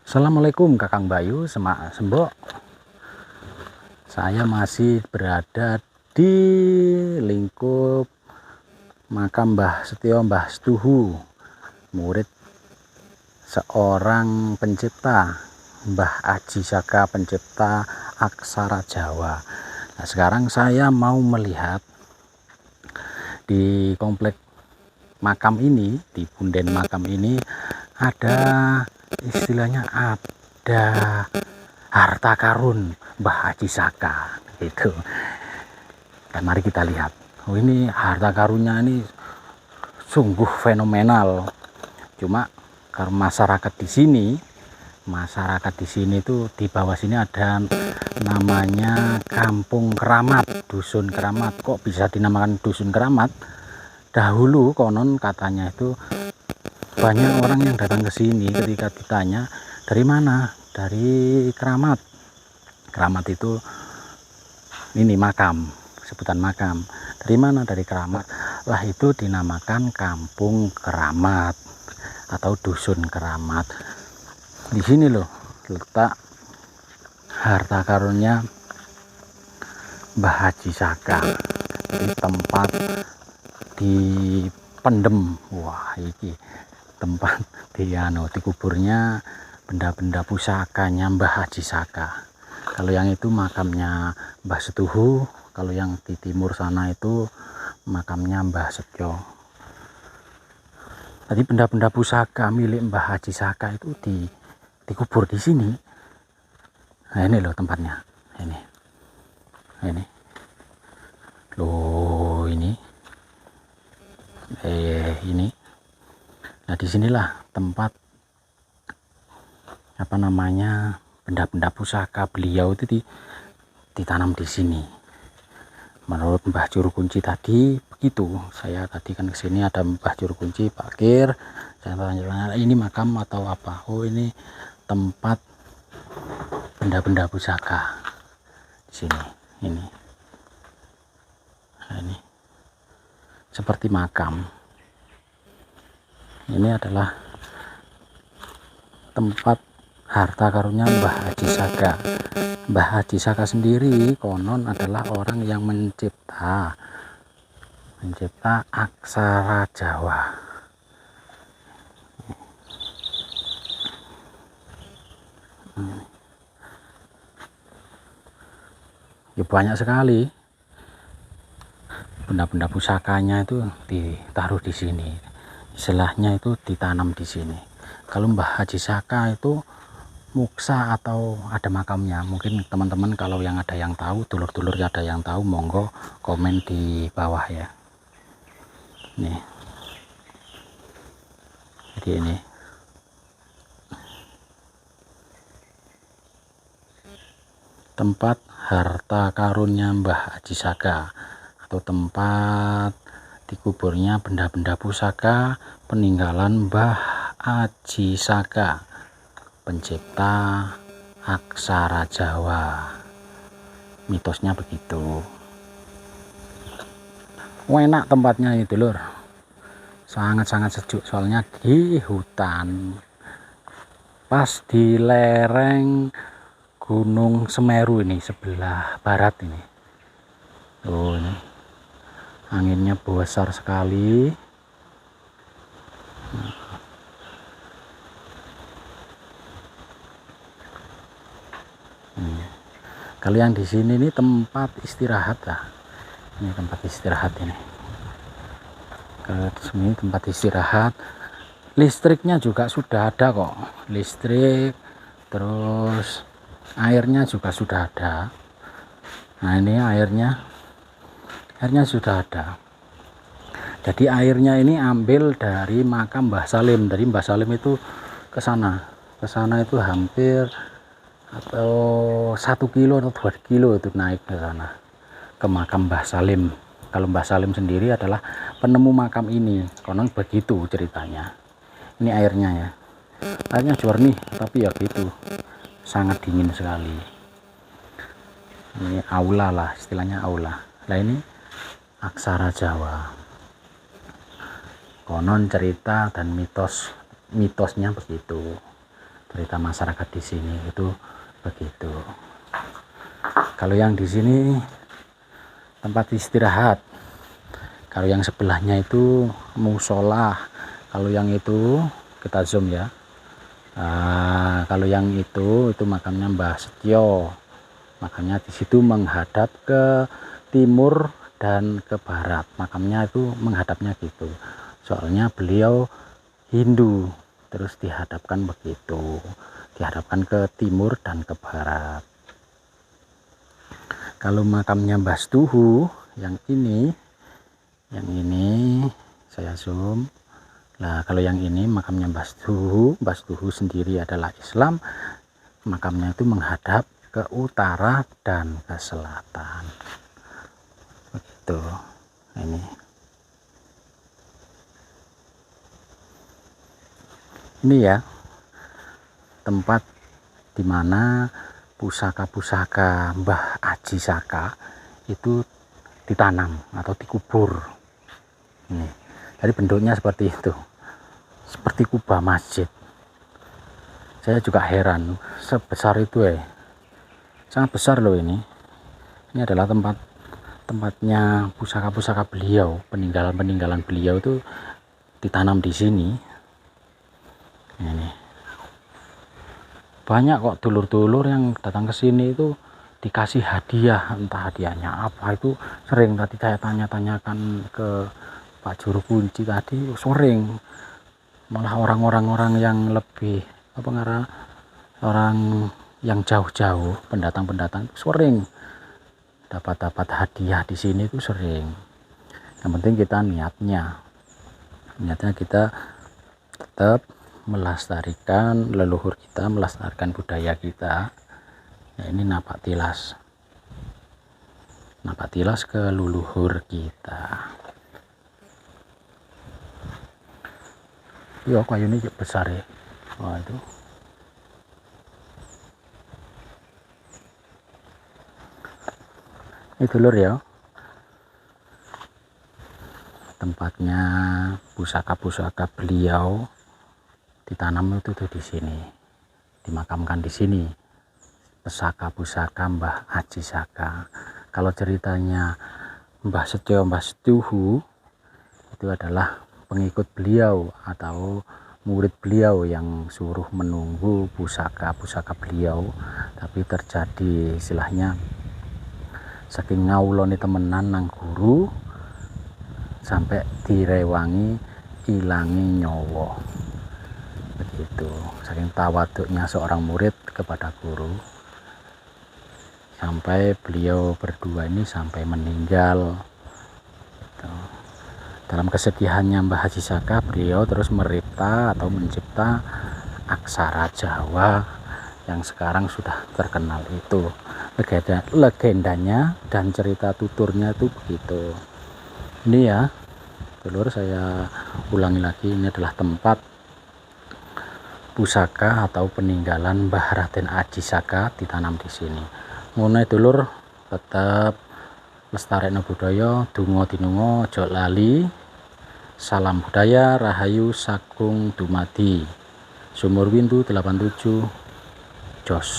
Assalamualaikum Kakang Bayu, Semak Sembok. Saya masih berada di lingkup makam Mbah Setio Mbah Setuhu, murid seorang pencipta, Mbah Aji Saka, pencipta aksara Jawa. Nah, sekarang saya mau melihat di komplek makam ini, di punden makam ini ada istilahnya ada harta karun Mbah Aji Saka gitu. Dan mari kita lihat. Oh, ini harta karunnya ini sungguh fenomenal. Cuma karena masyarakat di sini tuh di bawah sini ada namanya Kampung Keramat, Dusun Keramat. Kok bisa dinamakan Dusun Keramat? Dahulu konon katanya itu banyak orang yang datang ke sini ketika ditanya dari mana, dari Keramat. Keramat itu ini makam, sebutan makam. Dari mana? Dari Keramat. Lah itu dinamakan Kampung Keramat atau Dusun Keramat. Di sini loh letak harta karunnya Mbah Aji Saka. Di tempat dipendem. Wah, ini tempat dikuburnya benda-benda pusakanya Mbah Aji Saka. Kalau yang itu makamnya Mbah Setuhu, kalau yang di timur sana itu makamnya Mbah Setio. Tadi benda-benda pusaka milik Mbah Aji Saka itu dikubur di sini. Nah, ini loh tempatnya. Ini loh, ini nah disinilah tempat apa namanya benda-benda pusaka beliau itu ditanam di sini. Menurut Mbah Juru Kunci tadi begitu. Saya tadi kan kesini ada Mbah Juru Kunci parkir, saya tanya ini makam atau apa. Oh, ini tempat benda-benda pusaka di sini. Ini seperti makam. Ini adalah tempat harta karunnya Mbah Aji Saka. Mbah Aji Saka sendiri konon adalah orang yang mencipta aksara Jawa. Ya, banyak sekali benda-benda pusakanya itu ditaruh di sini. Istilahnya itu ditanam di sini. Kalau Mbah Aji Saka itu muksa atau ada makamnya, mungkin teman-teman kalau yang ada yang tahu, dulur-dulur ada yang tahu, monggo komen di bawah ya. Nih, jadi ini tempat harta karunnya Mbah Aji Saka atau tempat dikuburnya benda-benda pusaka peninggalan Mbah Aji Saka, pencipta aksara Jawa. Mitosnya begitu. Enak tempatnya itu lur, sangat-sangat sejuk, soalnya di hutan, pas di lereng Gunung Semeru ini sebelah barat ini. Oh, ini anginnya besar sekali. Kalau yang di sini ini tempat istirahat lah. Ini tempat istirahat ini. Kalau sini tempat istirahat. Listriknya juga sudah ada kok. Listrik, terus airnya juga sudah ada. Nah, ini airnya sudah ada. Jadi airnya ini ambil dari makam Mbah Salim. Dari Mbah Salim itu ke sana itu hampir atau 1 kilo atau 2 kilo itu naik ke sana ke makam Mbah Salim. Kalau Mbah Salim sendiri adalah penemu makam ini, konon begitu ceritanya. Ini airnya ya, airnya jernih tapi ya gitu, sangat dingin sekali. Ini aula lah, istilahnya aula. Nah, ini aksara Jawa, konon cerita dan mitosnya begitu. cerita masyarakat di sini itu begitu. Kalau yang di sini tempat istirahat, kalau yang sebelahnya itu musola, kalau yang itu kita zoom ya. Kalau yang itu makamnya Mbah Setyo, makamnya di situ menghadap ke timur dan ke barat, makamnya itu menghadapnya gitu, soalnya beliau Hindu, terus dihadapkan begitu, dihadapkan ke timur dan ke barat. Kalau makamnya Mbah Setuhu yang ini saya zoom. Nah, kalau yang ini makamnya Mbah Setuhu sendiri adalah Islam, makamnya itu menghadap ke utara dan ke selatan. Begitu. Ini ya tempat dimana pusaka-pusaka Mbah Aji Saka itu ditanam atau dikubur. Ini, jadi bentuknya seperti itu, seperti kubah masjid. Saya juga heran, sebesar itu sangat besar loh ini. Ini adalah tempatnya pusaka-pusaka beliau, peninggalan beliau itu ditanam di sini. Ini banyak kok dulur-dulur yang datang ke sini itu dikasih hadiah, entah hadiahnya apa, itu sering tadi saya tanya-tanyakan ke Pak Juru Kunci tadi, sering malah orang-orang yang lebih orang yang jauh-jauh, pendatang-pendatang sering dapat hadiah di sini itu sering. Yang penting kita niatnya kita tetap melestarikan leluhur kita, melestarikan budaya kita. Ya, ini napak tilas ke leluhur kita. Iya, kayu ini besar ya. Wah, itu dulur ya, tempatnya pusaka-pusaka beliau ditanam itu tuh di sini, dimakamkan di sini, pusaka-pusaka Mbah Aji Saka. Kalau ceritanya Mbah Setuhu itu adalah pengikut beliau atau murid beliau yang suruh menunggu pusaka-pusaka beliau, tapi terjadi istilahnya saking ngawulone temenan nang guru sampai direwangi ilangi nyawa. Begitu, saking tawaduknya seorang murid kepada guru sampai beliau berdua ini sampai meninggal. Dalam kesedihannya Mbah Aji Saka, beliau terus mencipta aksara Jawa yang sekarang sudah terkenal itu. Legendanya dan cerita tuturnya itu begitu. Ini ya dulur, saya ulangi lagi, ini adalah tempat pusaka atau peninggalan Mbah Raden Aji Saka ditanam di sini. Ngono dulur, tetap lestarekno budaya, donga dinunga aja lali. Salam budaya, rahayu sagung dumadi. Sumur Windu 87 Jos.